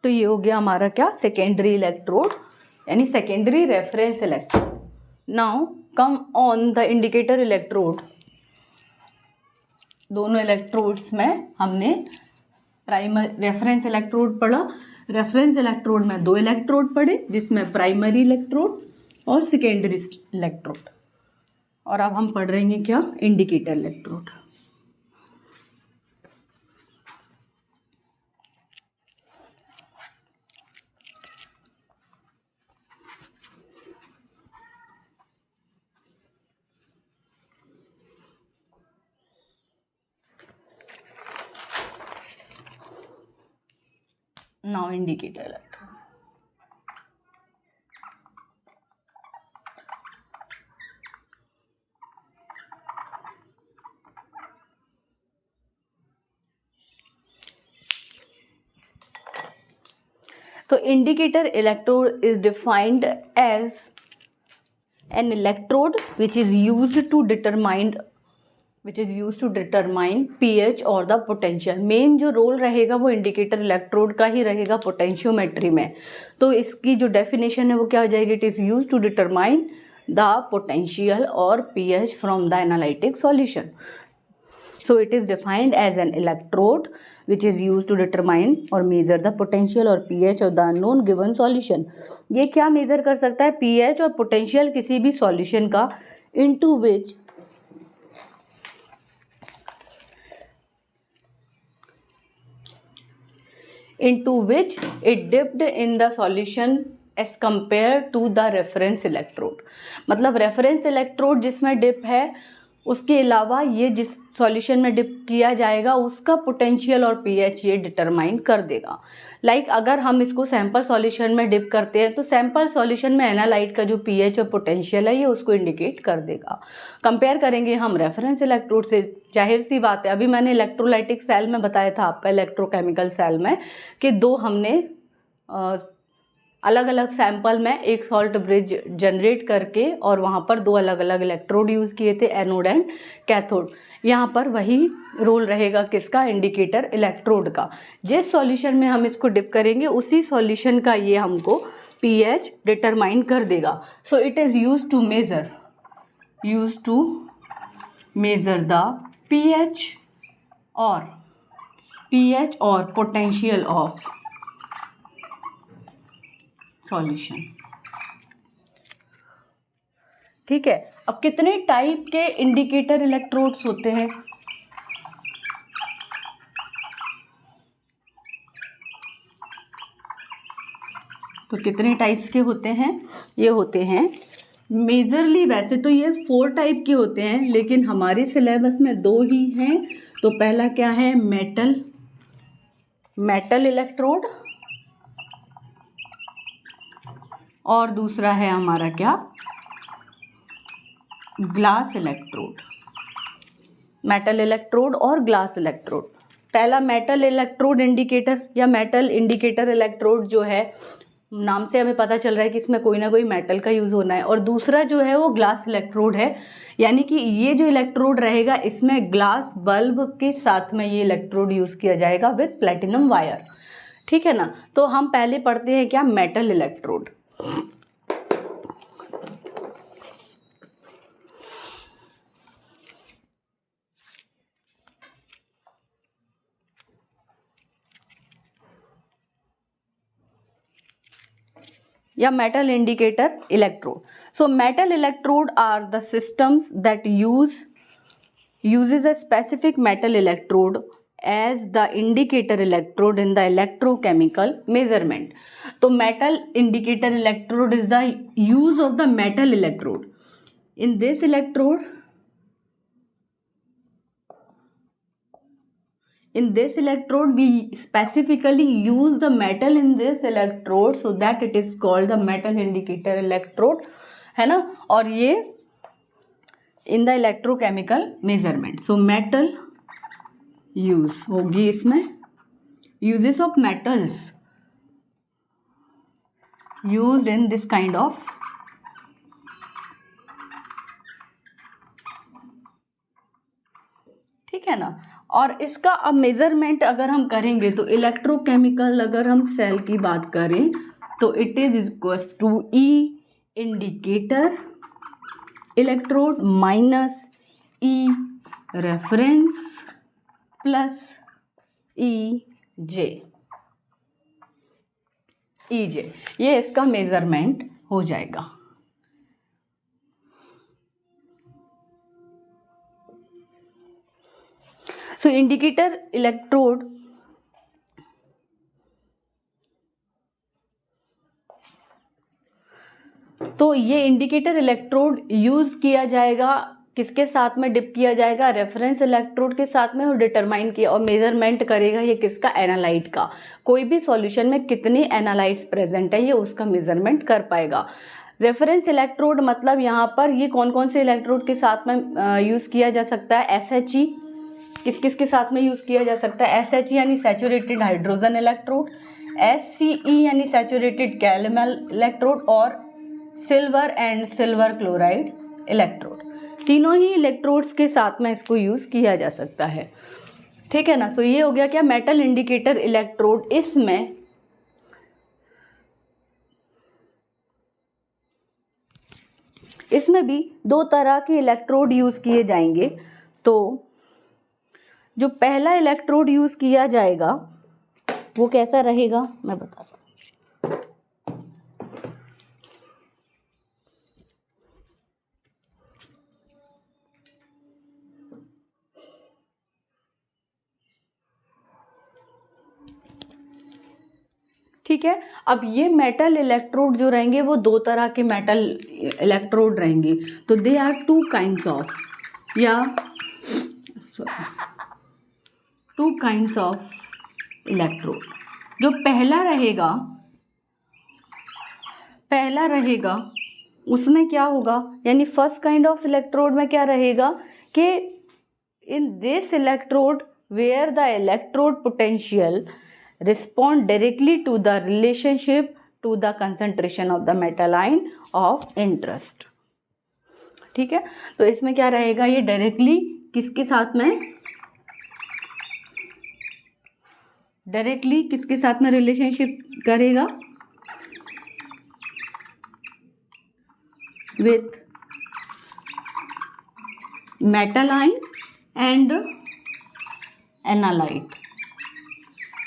तो ये हो गया हमारा क्या, सेकेंडरी इलेक्ट्रोड यानी secondary reference electrode. Now come on the indicator electrode. दोनों इलेक्ट्रोड्स में हमने प्राइमरी रेफरेंस इलेक्ट्रोड पढ़ा। रेफरेंस इलेक्ट्रोड में 2 इलेक्ट्रोड पढ़े, जिसमें प्राइमरी इलेक्ट्रोड और सेकेंडरी इलेक्ट्रोड। और अब हम पढ़ रहे हैं क्या, indicator electrode. Now indicator electrode. तो indicator electrode is defined as an electrode which is used to determine pH और द पोटेंशियल। मेन जो रोल रहेगा वो इंडिकेटर इलेक्ट्रोड का ही रहेगा पोटेंशियोमेट्री में। तो इसकी जो डेफिनेशन है वो क्या हो जाएगी, it is use to determine the potential और pH from the analytic solution. So it is defined as an electrode which is used to determine or measure the potential or pH of the unknown given solution। ये क्या major कर सकता है, pH और potential किसी भी solution का, into which it dipped in the solution as compared to the reference electrode। मतलब रेफरेंस इलेक्ट्रोड जिसमें डिप है उसके अलावा ये जिस सॉल्यूशन में डिप किया जाएगा उसका पोटेंशियल और पीएच ये डिटरमाइन कर देगा। लाइक अगर हम इसको सैंपल सॉल्यूशन में डिप करते हैं तो सैंपल सॉल्यूशन में एनालाइट का जो पीएच और पोटेंशियल है ये उसको इंडिकेट कर देगा। कंपेयर करेंगे हम रेफरेंस इलेक्ट्रोड से, जाहिर सी बात है, अभी मैंने इलेक्ट्रोलाइटिक सेल में बताया था आपका इलेक्ट्रोकेमिकल सेल में कि 2 हमने अलग अलग सैंपल में एक सॉल्ट ब्रिज जनरेट करके और वहाँ पर 2 अलग अलग इलेक्ट्रोड यूज़ किए थे, एनोड एंड कैथोड। यहाँ पर वही रोल रहेगा किसका, इंडिकेटर इलेक्ट्रोड का। जिस सॉल्यूशन में हम इसको डिप करेंगे उसी सॉल्यूशन का ये हमको पीएच डिटरमाइन कर देगा। So it is use to measure the pH और पोटेंशियल ऑफ सॉल्यूशन। ठीक है। अब कितने टाइप के इंडिकेटर इलेक्ट्रोड्स होते हैं, तो कितने टाइप्स के होते हैं, ये होते हैं मेजरली वैसे तो ये 4 टाइप के होते हैं, लेकिन हमारे सिलेबस में 2 ही हैं। तो पहला क्या है, मेटल इलेक्ट्रोड, और दूसरा है हमारा क्या, ग्लास इलेक्ट्रोड। मेटल इलेक्ट्रोड और ग्लास इलेक्ट्रोड। पहला मेटल इलेक्ट्रोड इंडिकेटर या मेटल इंडिकेटर इलेक्ट्रोड जो है, नाम से हमें पता चल रहा है कि इसमें कोई ना कोई मेटल का यूज़ होना है। और दूसरा जो है वो ग्लास इलेक्ट्रोड है, यानी कि ये जो इलेक्ट्रोड रहेगा इसमें ग्लास बल्ब के साथ में ये इलेक्ट्रोड यूज़ किया जाएगा विथ प्लेटिनम वायर। ठीक है ना। तो हम पहले पढ़ते हैं क्या, मेटल इलेक्ट्रोड। या metal indicator electrode. So metal electrode are the systems that uses a specific metal electrode as the indicator electrode in the electrochemical measurement. तो metal indicator electrode is the use of the metal electrode. In this electrode we specifically use the metal in this electrode, so that it is called the metal indicator electrode, है ना। और ये in the electrochemical measurement. So metal use होगी इसमें, uses of metals used in this kind of ठीक है ना। और इसका अब मेज़रमेंट अगर हम करेंगे तो इलेक्ट्रोकेमिकल अगर हम सेल की बात करें तो it is equals to E indicator electrode minus E reference plus E J, ये इसका मेजरमेंट हो जाएगा। सो इंडिकेटर इलेक्ट्रोड तो ये इंडिकेटर इलेक्ट्रोड यूज किया जाएगा किसके साथ में डिप किया जाएगा, रेफरेंस इलेक्ट्रोड के साथ में, और डिटरमाइन किया और मेजरमेंट करेगा ये किसका, एनालाइट का। कोई भी सॉल्यूशन में कितनी एनालाइट्स प्रेजेंट है ये उसका मेजरमेंट कर पाएगा। रेफरेंस इलेक्ट्रोड मतलब यहाँ पर ये कौन कौन से इलेक्ट्रोड के साथ में यूज़ किया जा सकता है, SHE किस किस के साथ में यूज़ किया जा सकता है, SHE यानी सैचुरेटेड हाइड्रोजन इलेक्ट्रोड, SCE यानी सैचुरेटेड कैल्मल इलेक्ट्रोड, और silver and silver chloride electrode. तीनों ही इलेक्ट्रोड्स के साथ में इसको यूज़ किया जा सकता है, ठीक है ना। तो ये हो गया क्या, मेटल इंडिकेटर इलेक्ट्रोड। इसमें भी दो तरह के इलेक्ट्रोड यूज़ किए जाएंगे। तो जो पहला इलेक्ट्रोड यूज़ किया जाएगा वो कैसा रहेगा मैं बताती हूँ। ठीक है, अब ये मेटल इलेक्ट्रोड जो रहेंगे वो दो तरह के मेटल इलेक्ट्रोड रहेंगे। तो they are two kinds of electrode. जो पहला रहेगा उसमें क्या होगा, यानी फर्स्ट काइंड ऑफ इलेक्ट्रोड में क्या रहेगा कि in this electrode where the electrode potential respond directly to the relationship to the concentration of the metal ion of interest। ठीक है, तो इसमें क्या रहेगा, ये डायरेक्टली किसके साथ में रिलेशनशिप करेगा, with metal ion and analyte.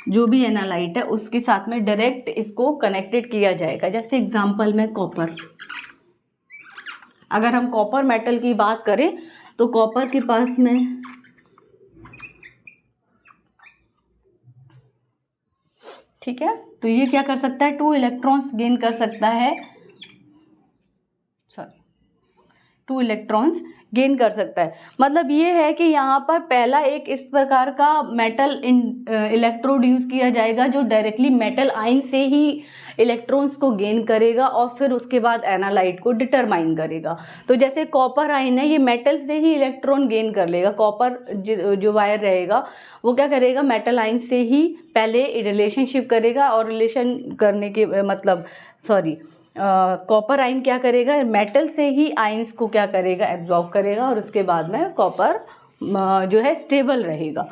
जो भी एनालाइट है उसके साथ में डायरेक्ट इसको कनेक्टेड किया जाएगा। जैसे एग्जांपल में कॉपर, अगर हम कॉपर मेटल की बात करें तो कॉपर के पास में ठीक है, तो ये क्या कर सकता है, 2 इलेक्ट्रॉन्स गेन कर सकता है, 2 इलेक्ट्रॉन्स गेन कर सकता है। मतलब ये है कि यहाँ पर पहला एक इस प्रकार का मेटल इलेक्ट्रोड यूज़ किया जाएगा जो डायरेक्टली मेटल आयन से ही इलेक्ट्रॉन्स को गेन करेगा और फिर उसके बाद एनालाइट को डिटरमाइन करेगा। तो जैसे कॉपर आयन है, ये मेटल से ही इलेक्ट्रॉन गेन कर लेगा। कॉपर जो वायर रहेगा वो क्या करेगा, मेटल आयन से ही पहले रिलेशनशिप करेगा और रिलेशन करने के कॉपर आयन क्या करेगा, मेटल से ही आयंस को क्या करेगा, एब्जॉर्ब करेगा और उसके बाद में कॉपर जो है स्टेबल रहेगा।